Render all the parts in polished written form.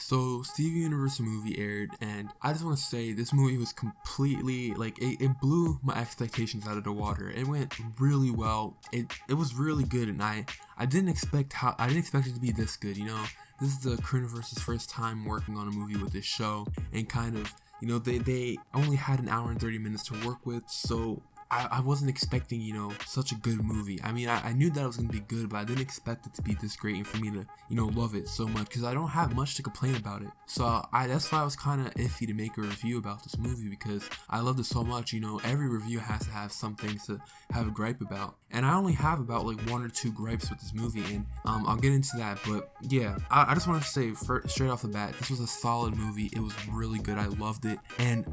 So Steven Universe movie aired, and I just want to say this movie was completely it blew my expectations out of the water. It went really well. It was really good, and I didn't expect it to be this good. This is the Universe's first time working on a movie with this show, and kind of they only had an hour and 30 minutes to work with, so I wasn't expecting, such a good movie. I mean, I knew that it was going to be good, but I didn't expect it to be this great and for me to, love it so much, because I don't have much to complain about it. So that's why I was kind of iffy to make a review about this movie, because I loved it so much. Every review has to have something to have a gripe about. And I only have about like one or two gripes with this movie, and I'll get into that. But yeah, I just want to say straight off the bat, this was a solid movie. It was really good. I loved it, and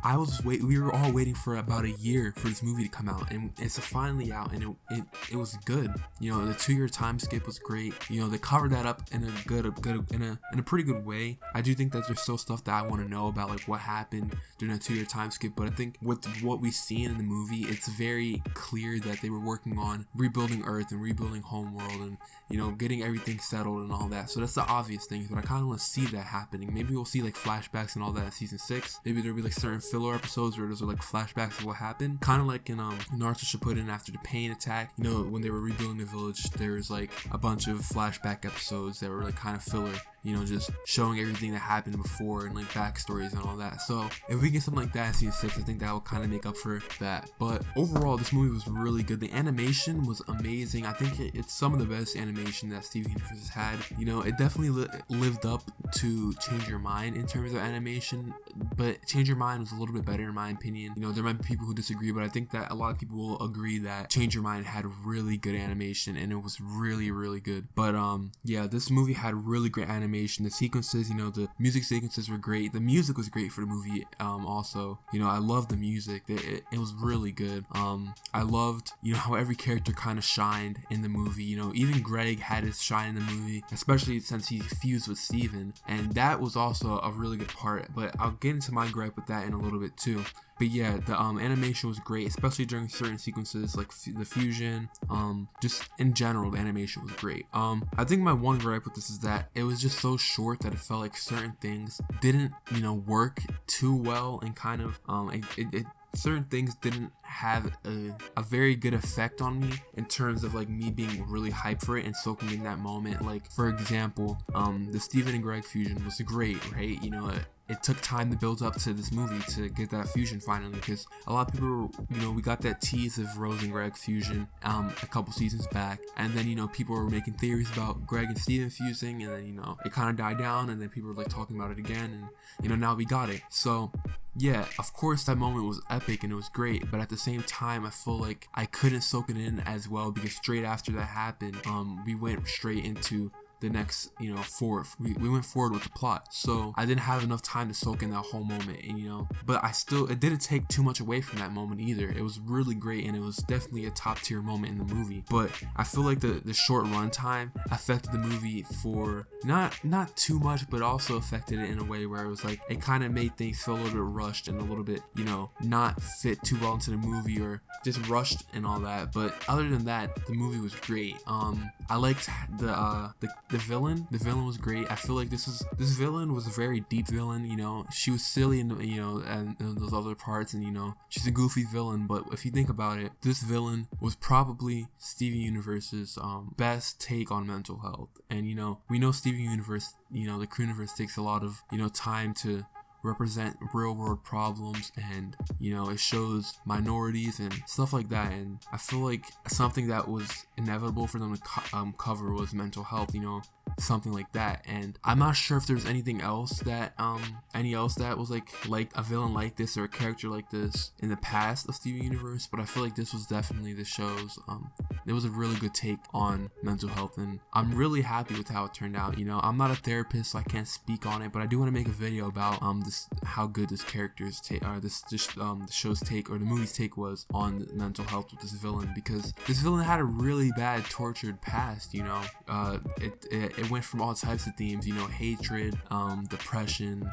we were all waiting for about a year for this movie to come out, and it's finally out, and it was good. The 2-year time skip was great. They covered that up in a pretty good way. I do think that there's still stuff that I want to know about, like what happened during that 2-year time skip, but I think with what we've seen in the movie, it's very clear that they were working on rebuilding Earth and rebuilding Homeworld, and getting everything settled and all that. So that's the obvious things, but I kind of want to see that happening. Maybe we'll see like flashbacks and all that in season 6. Maybe there'll be like certain filler episodes where there's like flashbacks of what happened, kind of like in Naruto Shippuden after the pain attack. When they were rebuilding the village, there's like a bunch of flashback episodes that were like kind of filler, just showing everything that happened before and like backstories and all that. So if we get something like that in season 6, I think that will kind of make up for that. But overall, this movie was really good. The animation was amazing. I think it's some of the best animation that Steven Universe has had. It definitely lived up to Change Your Mind in terms of animation, but Change Your Mind was a little bit better in my opinion. There might be people who disagree, but I think that a lot of people will agree that Change Your Mind had really good animation, and it was really, really good. But yeah, this movie had really great animation. The sequences, the music sequences were great. The music was great for the movie. Also, I loved the music. It was really good. I loved, how every character kind of shined in the movie. Even Greg had his shine in the movie, especially since he fused with Steven, and that was also a really good part. But I'll get into my gripe with that in a little bit too. But yeah, the animation was great, especially during certain sequences like the fusion. Just in general, the animation was great. I think my one gripe with this is that it was just so short that it felt like certain things didn't, work too well, and kind of certain things didn't have a very good effect on me in terms of like me being really hyped for it and soaking in that moment. Like for example, the Steven and Greg fusion was great, right? It took time to build up to this movie to get that fusion finally, because a lot of people we got that tease of Rose and Greg fusion a couple seasons back, and then people were making theories about Greg and Steven fusing, and then it kind of died down, and then people were like talking about it again, and now we got it. So yeah, of course that moment was epic and it was great, but at the same time I feel like I couldn't soak it in as well, because straight after that happened, we went straight into the next forward. We went forward with the plot, so I didn't have enough time to soak in that whole moment, and but it didn't take too much away from that moment either. It was really great, and it was definitely a top tier moment in the movie. But I feel like the short runtime affected the movie for not too much, but also affected it in a way where it was like it kind of made things feel a little bit rushed and a little bit not fit too well into the movie, or just rushed and all that. But other than that, the movie was great. I liked the villain. The villain was great. I feel like this villain was a very deep villain. She was silly and those other parts, and she's a goofy villain. But if you think about it, this villain was probably Steven Universe's best take on mental health. And we know Steven Universe, the Crew Universe takes a lot of time to represent real world problems, and it shows minorities and stuff like that, and I feel like something that was inevitable for them to cover was mental health, something like that. And I'm not sure if there's anything else that was like a villain like this or a character like this in the past of Steven Universe, but I feel like this was definitely the show's it was a really good take on mental health, and I'm really happy with how it turned out. I'm not a therapist, so I can't speak on it, but I do want to make a video about how good this character's take, or the show's take, or the movie's take was on mental health with this villain, because this villain had a really bad tortured past. It it went from all types of themes, you know, hatred, depression,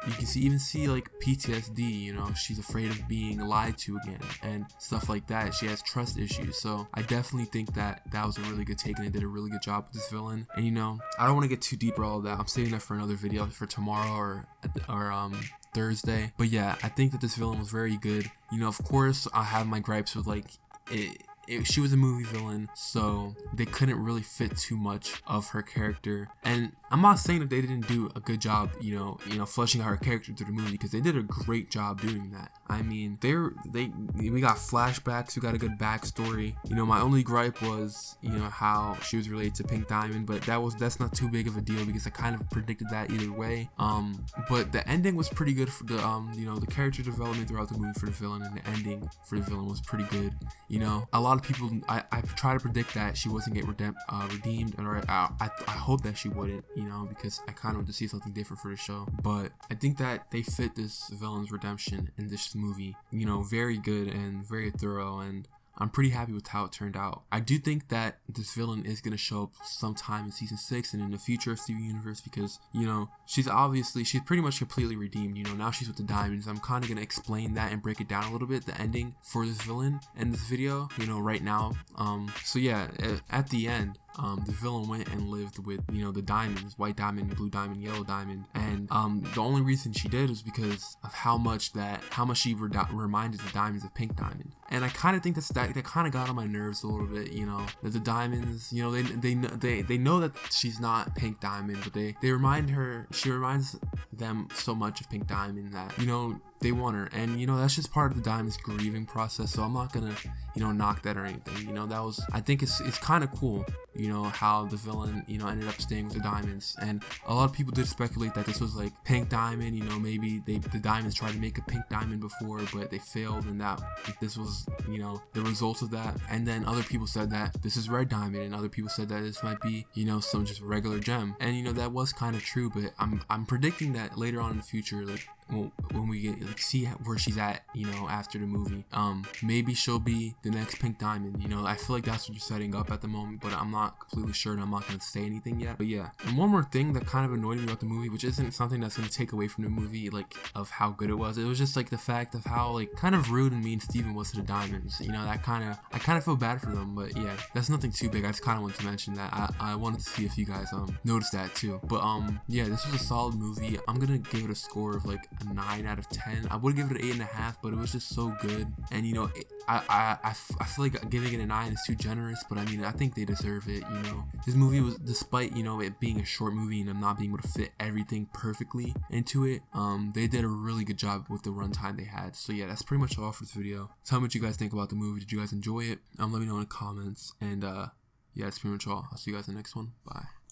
you can even see like PTSD, you know, she's afraid of being lied to again and stuff like that. She has trust issues. So I definitely think that was a really good take, and they did a really good job with this villain. And you know, I don't want to get too deep or all of that. I'm saving that for another video for tomorrow or Thursday. But yeah, I think that this villain was very good. You know, of course I have my gripes with like she was a movie villain, so they couldn't really fit too much of her character. And I'm not saying that they didn't do a good job, you know, fleshing out her character through the movie, because they did a great job doing that. I mean, we got flashbacks, we got a good backstory. You know, my only gripe was, you know, how she was related to Pink Diamond, but that's not too big of a deal because I kind of predicted that either way. But the ending was pretty good for the you know, the character development throughout the movie for the villain, and the ending for the villain was pretty good. You know, a lot of people, I try to predict that she wasn't get redeemed, or I hope that she wouldn't, you know, because I kind of want to see something different for the show. But I think that they fit this villain's redemption in this movie, you know, very good and very thorough, and I'm pretty happy with how it turned out. I do think that this villain is going to show up sometime in season 6 and in the future of Steven Universe, because, you know, she's pretty much completely redeemed. You know, now she's with the diamonds. I'm kind of going to explain that and break it down a little bit, the ending for this villain in this video, you know, right now. So yeah, at the end, the villain went and lived with, you know, the diamonds, white diamond, blue diamond, yellow diamond, and the only reason she did was because of how much she reminded the diamonds of Pink Diamond. And I kind of think that kind of got on my nerves a little bit, you know, that the diamonds, you know, they know that she's not Pink Diamond, but she reminds them so much of Pink Diamond that, you know, they want her. And you know, that's just part of the diamond's grieving process, so I'm not gonna, you know, knock that or anything. You know, I think it's kind of cool, you know, how the villain, you know, ended up staying with the diamonds. And a lot of people did speculate that this was like Pink Diamond, you know, maybe the diamonds tried to make a Pink Diamond before, but they failed, and that this was, you know, the result of that. And then other people said that this is Red Diamond, and other people said that this might be, you know, some just regular gem. And you know, that was kind of true, but I'm predicting that later on in the future, like, when we get see where she's at, you know, after the movie, maybe she'll be the next Pink Diamond. You know, I feel like that's what you're setting up at the moment, but I'm not completely sure, and I'm not gonna say anything yet. But yeah, and one more thing that kind of annoyed me about the movie, which isn't something that's gonna take away from the movie, like, of how good it was just like the fact of how, like, kind of rude and mean Steven was to the diamonds. You know, I kind of feel bad for them, but yeah, that's nothing too big. I just kind of wanted to mention that. I wanted to see if you guys noticed that too. But yeah, this was a solid movie. I'm gonna give it a score of like a 9 out of 10. I would give it an 8.5, but it was just so good. And you know, I feel like giving it a 9 is too generous, but I mean, I think they deserve it. You know, this movie was, despite, you know, it being a short movie and them not being able to fit everything perfectly into it, they did a really good job with the runtime they had. So yeah, that's pretty much all for this video. Tell me what you guys think about the movie. Did you guys enjoy it? Let me know in the comments. And yeah, that's pretty much all. I'll see you guys in the next one. Bye.